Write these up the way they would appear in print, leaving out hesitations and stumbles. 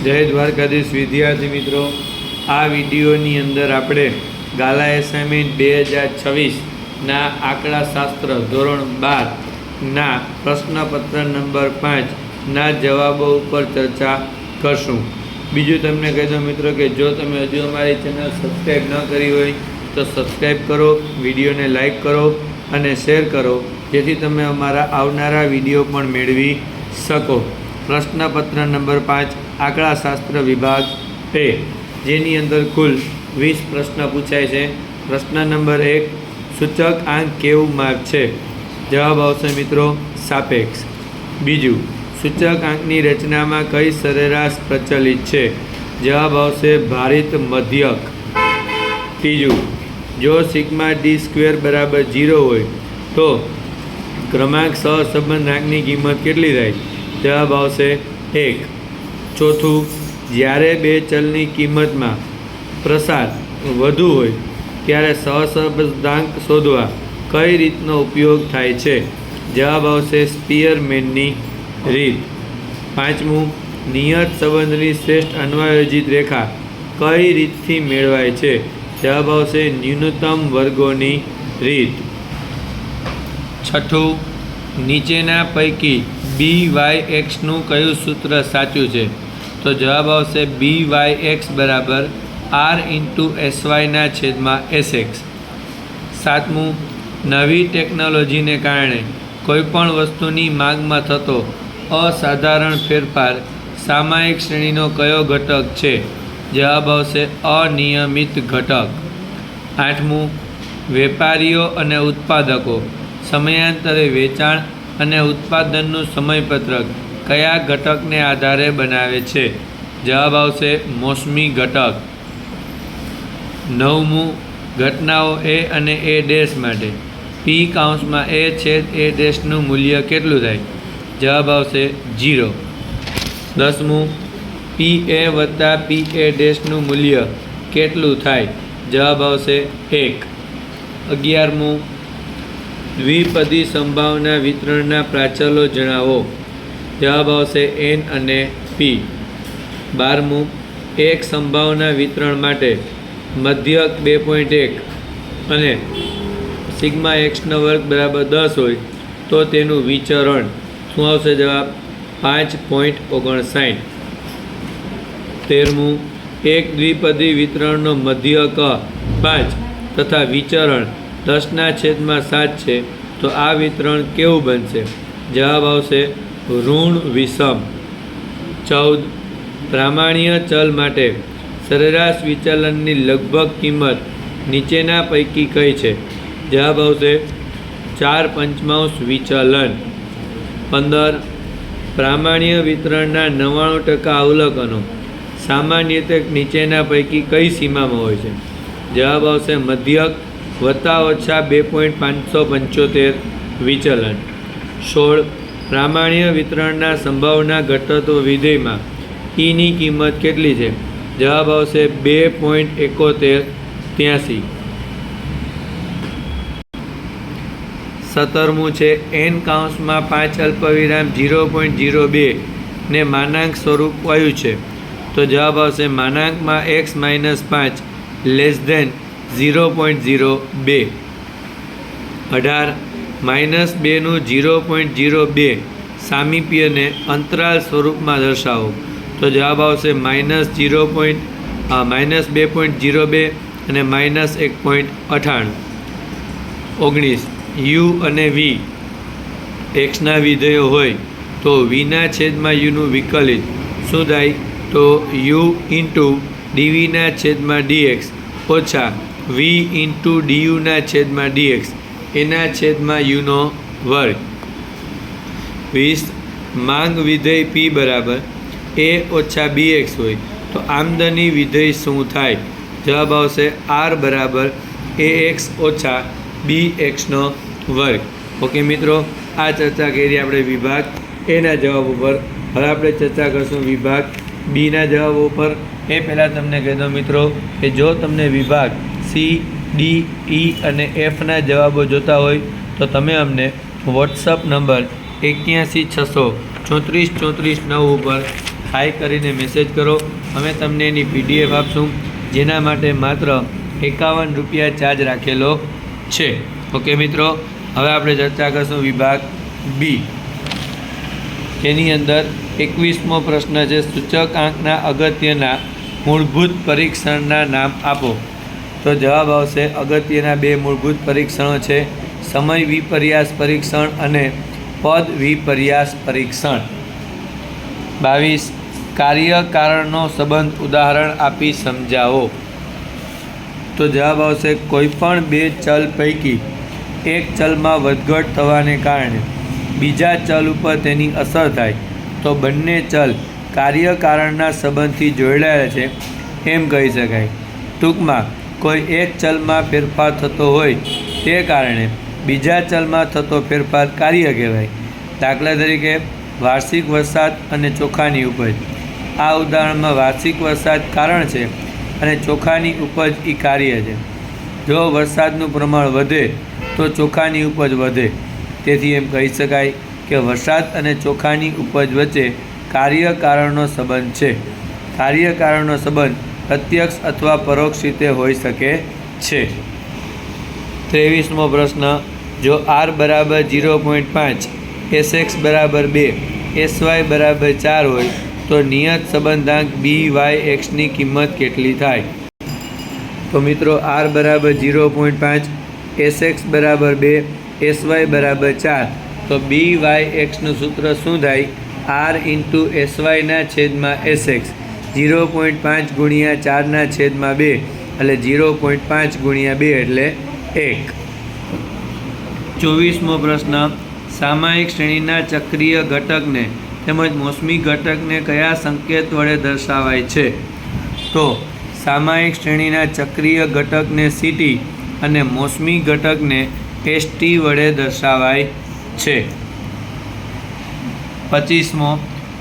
જય દ્વારકાધીશ વિદ્યાર્થી મિત્રો, આ વિડીયોની અંદર આપણે ગાલા એસાઇનમેન્ટ 2026ના આંકડાશાસ્ત્ર ધોરણ 12ના પ્રશ્નપત્ર નંબર 5ના જવાબો ઉપર ચર્ચા કરશું. બીજું તમને કહી દઉં મિત્રો કે જો તમે હજુ અમારી ચેનલ સબસ્ક્રાઈબ ન કરી હોય તો સબસ્ક્રાઈબ કરો, વિડીયોને લાઈક કરો અને શેર કરો, જેથી તમે અમારા આવનારા વિડીયો પણ મેળવી શકો. પ્રશ્નપત્ર નંબર 5 આંકડાશાસ્ત્ર વિભાગ એ, જેની અંદર કુલ 20 પ્રશ્ન પૂછાય છે. પ્રશ્ન નંબર 1, સૂચક આંક કેવું માપ છે? જવાબ આવશે મિત્રો સાપેક્ષ. બીજું, સૂચક આંકની રચનામાં કઈ સરેરાશ પ્રચલિત છે? જવાબ આવશે ભારિત મધ્યક. ત્રીજું, જો સિગ્મા ડી સ્ક્વેર બરાબર 0 હોય તો ક્રમાંક સહસંબંધ આંકની કિંમત કેટલી થાય? જવાબ આવશે 1. ચોથું, જ્યારે બે ચલની કિંમતમાં પ્રસાર વધુ હોય ત્યારે સહસંબંધાંક શોધવા કઈ રીતનો ઉપયોગ થાય છે? જવાબ આવશે સ્પીયરમેનની રીત. પાંચમું, નિયત સંબંધની શ્રેષ્ઠ અન્વયોજિત રેખા કઈ રીતથી મેળવાય છે? જવાબ આવશે ન્યૂનતમ વર્ગોની રીત. છઠ્ઠું, નીચેના પૈકી BYXનું કયું સૂત્ર સાચું છે? તો જવાબ આવશે BYX બરાબર R/SY/SX. સાતમું, નવી ટેકનોલોજીને કારણે કોઈપણ વસ્તુની માંગમાં થતો અસાધારણ ફેરફાર સામયિક શ્રેણીનો કયો ઘટક છે? જવાબ આવશે અનિયમિત ઘટક. આઠમું, વેપારીઓ અને ઉત્પાદકો સમયાંતરે વેચાણ અને ઉત્પાદનનું સમયપત્રક કયા ઘટકને આધારે બનાવે છે? જવાબ આવશે મોસમી ઘટક. નવમું, ઘટનાઓ A અને A ડેશ માટે P/A/A' મૂલ્ય કેટલું થાય? જવાબ આવશે 0. 10મું, PA વત્તા PA' મૂલ્ય કેટલું થાય? જવાબ આવશે 1. 11મું, દ્વિપદી સંભાવના વિતરણના પ્રાચલો જણાવો. જવાબ આવશે N અને P. 12મું, એક સંભાવના વિતરણ માટે મધ્યક 2.1 અને સિગ્મા x² બરાબર 10 હોય તો તેનું વિચરણ શું આવશે? જવાબ 5.59. 13મું, એક દ્વિપદી વિતરણનો મધ્યક 5 તથા વિચરણ 10/7 છે તો આ વિતરણ કેવું બનશે? જવાબ આવશે ઋણ વિષમ. 14, પ્રામાણ્ય ચલ માટે સરેરાશ વિચલનની લગભગ કિંમત નીચેના પૈકી કઈ છે? જવાબ આવશે 4/5 વિચલન. 15, પ્રામાણ્ય વિતરણના 99% અવલોકનો સામાન્યતઃ નીચેના પૈકી કઈ સીમામાં હોય છે? જવાબ આવશે મધ્યક +- 2.575 વિચલન. 16, પ્રામાણ્ય વિતરણના સંભાવના ઘટત્વ વિધેયમાં ની કિંમત કેટલી છે? જવાબ આવશે 2.7183. 17મું છે n/5 ને માનાંક સ્વરૂપ કયું છે? તો જવાબ આવશે (x-5 <0.02). 18, -2નું 0.02 સામીપ્યને અંતરાલ સ્વરૂપમાં દર્શાવો. તો જવાબ આવશે -2.02 અને -1.98. 19, u અને v xના વિધેયો હોય તો vના છેદમાં uનું વિકલિત શું થાય? તો u dvના છેદમાં dx ઓછા v duના છેદમાં dx એના છેદમાં uનો વર્ગ. 20, માંગ વિધેય p બરાબર a ઓછા bx હોય તો આમદની વિધેય શું થાય? જવાબ આવશે r બરાબર ax ઓછા bx² ઓકે મિત્રો, આ ચર્ચા કરી આપણે વિભાગ એના જવાબ ઉપર. હવે આપણે ચર્ચા કરીશું વિભાગ બીના જવાબો પર. એ પહેલાં તમને કહી દઉં મિત્રો કે જો તમને વિભાગ C, D, E અને Fના જવાબો જોતા હોય તો તમે અમને વોટ્સઅપ નંબર 81 634 34 9 ઉપર હાઈ કરીને મેસેજ કરો. અમે તમને એની PDF આપશું, જેના માટે માત્ર 51 રૂપિયા ચાર્જ રાખેલો છે. ઓકે મિત્રો, હવે આપણે ચર્ચા કરીશું વિભાગ બી. એની અંદર 21મો પ્રશ્ન છે, સૂચકાંકના અગત્યના મૂળભૂત પરીક્ષણના નામ આપો. તો જવાબ આવશે અગત્યના 2 મૂળભૂત પરીક્ષણો છે, સમય વિપર્યાસ પરીક્ષણ અને પદ વિપર્યાસ પરીક્ષણ. 22 કાર્ય કારણનો સંબંધ ઉદાહરણ આપી સમજાવો. તો જવાબ આવશે કોઈપણ 2 ચલ પૈકી એક ચલમાં વધઘટ થવાને કારણે બીજા ચલ ઉપર તેની અસર થાય તો બંને ચલ કાર્ય કારણના સંબંધથી જોડાયેલા છે એમ કહી શકાય. ટૂંકમાં કોઈ એક ચલમાં ફેરફાર થતો હોય તે કારણે બીજા ચલમાં થતો ફેરફાર કાર્ય કહેવાય. દાખલા તરીકે વાર્ષિક વરસાદ અને ચોખાની ઉપજ. આ ઉદાહરણમાં વાર્ષિક વરસાદ કારણ છે અને ચોખાની ઉપજ એ કાર્ય છે. જો વરસાદનું પ્રમાણ વધે તો ચોખાની ઉપજ વધે. તેથી એમ કહી શકાય કે વરસાદ અને ચોખાની ઉપજ વચ્ચે કાર્ય કારણનો સંબંધ છે. કાર્ય કારણનો સંબંધ પ્રત્યક્ષ અથવા પરોક્ષ રીતે હોઈ શકે છે. 23મો પ્રશ્ન, જો r બરાબર 0.5, sx બરાબર 2, sy બરાબર 4 હોય તો નિયત સંબંધાંક byxની કિંમત કેટલી થાય? તો મિત્રો r બરાબર 0.5, sx બરાબર 2, sy બરાબર 4, તો byxનું સૂત્ર શું થાય? r × syના છેદમાં sx, 0.5 ગુણ્યા 4ના છેદમાં 2 એટલે 0.5 ગુણ્યા 2 એટલે 1. 24મો પ્રશ્ન, સામાયિક શ્રેણીના ચક્રીય ઘટકને તેમજ મોસમી ઘટકને કયા સંકેત વડે દર્શાવાય છે? તો સામાયિક શ્રેણીના ચક્રીય ઘટકને CT અને મોસમી ઘટકને ST વડે દર્શાવાય છે. 25મો,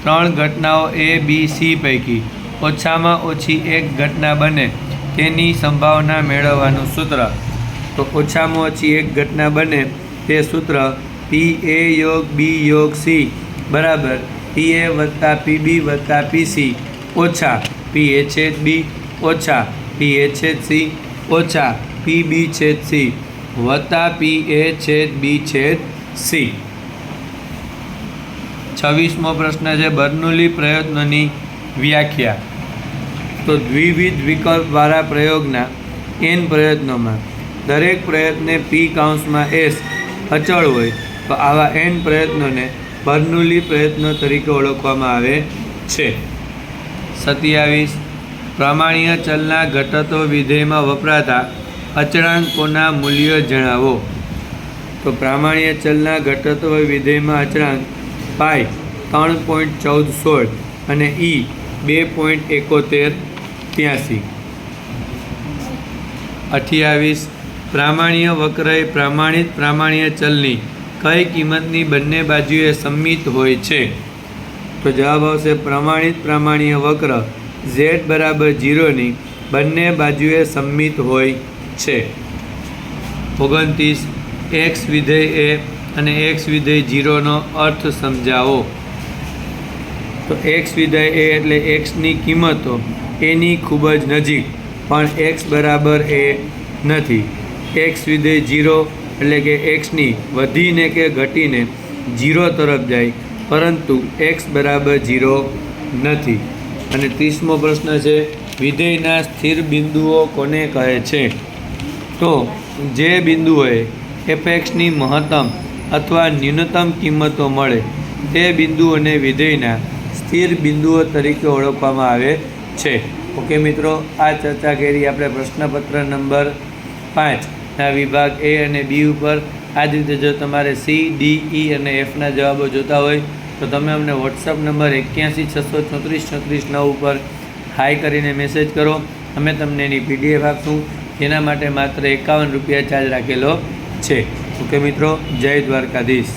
3 ઘટનાઓ A, B, C પૈકી ઓછામાં ઓછી એક ઘટના બને તેની સંભાવના મેળવવાનું સૂત્ર. તો ઓછામાં ઓછી એક ઘટના બને તે સૂત્ર PA + B + C બરાબર PA + PB + PC ઓછા PA/B ઓછા PA/C ઓછા PB/C વત્તા PA/B/C. 26મો પ્રશ્ન છે, બર્નૌલી પ્રયત્નોની વ્યાખ્યા. તો દ્વિવિધ વિકલ્પવાળા પ્રયોગના n પ્રયત્નોમાં દરેક પ્રયત્ને P(S) અચળ હોય તો આવા n પ્રયત્નોને બર્નૌલી પ્રયત્નો તરીકે ઓળખવામાં આવે છે. 27 પ્રામાણ્ય ચલના ઘટત્વ વિધેયમાં વપરાતા અચળાંકોના મૂલ્યો જણાવો. તો પ્રામાણ્ય ચલના ઘટત્વ વિધેયમાં અચળાંક π 3.1416 અને e 2.7183. 28 પ્રામાણ્ય વક્રએ પ્રમાણિત પ્રામાણ્ય ચલની કઈ કિંમતની બંને બાજુએ સમમિત હોય છે? તો જવાબ આવશે પ્રમાણિત પ્રામાણ્ય વક્ર z બરાબર 0ની બંને બાજુએ સમમિત હોય છે. 29 x વિધેય a અને x વિધેય 0નો અર્થ સમજાવો. તો x વિધેય a એટલે xની કિંમતો એની ખૂબ જ નજીક પણ x બરાબર a નથી. x વિધેય 0 એટલે કે xની વધીને કે ઘટીને 0 તરફ જાય પરંતુ x બરાબર 0 નથી. અને 30મો પ્રશ્ન છે, વિધેયના સ્થિર બિંદુઓ કોને કહે છે? તો જે બિંદુઓએ fxની મહત્તમ અથવા ન્યૂનતમ કિંમતો મળે તે બિંદુઓને વિધેયના સ્થિર બિંદુઓ તરીકે ઓળખવામાં આવે છે. ઓકે મિત્રો, આ ચર્ચા કરી આપણે પ્રશ્નપત્ર નંબર 5ના વિભાગ A અને B ઉપર. આ જ રીતે જો તમારે C, D, E અને Fના જવાબો જોતા હોય તો તમે અમને વોટ્સઅપ નંબર 81633439 ઉપર હાઈ કરીને મેસેજ કરો. અમે તમને એની PDF આપશું, જેના માટે માત્ર 51 રૂપિયા ચાર્જ રાખેલો છે. ઓકે મિત્રો, જય દ્વારકાધીશ.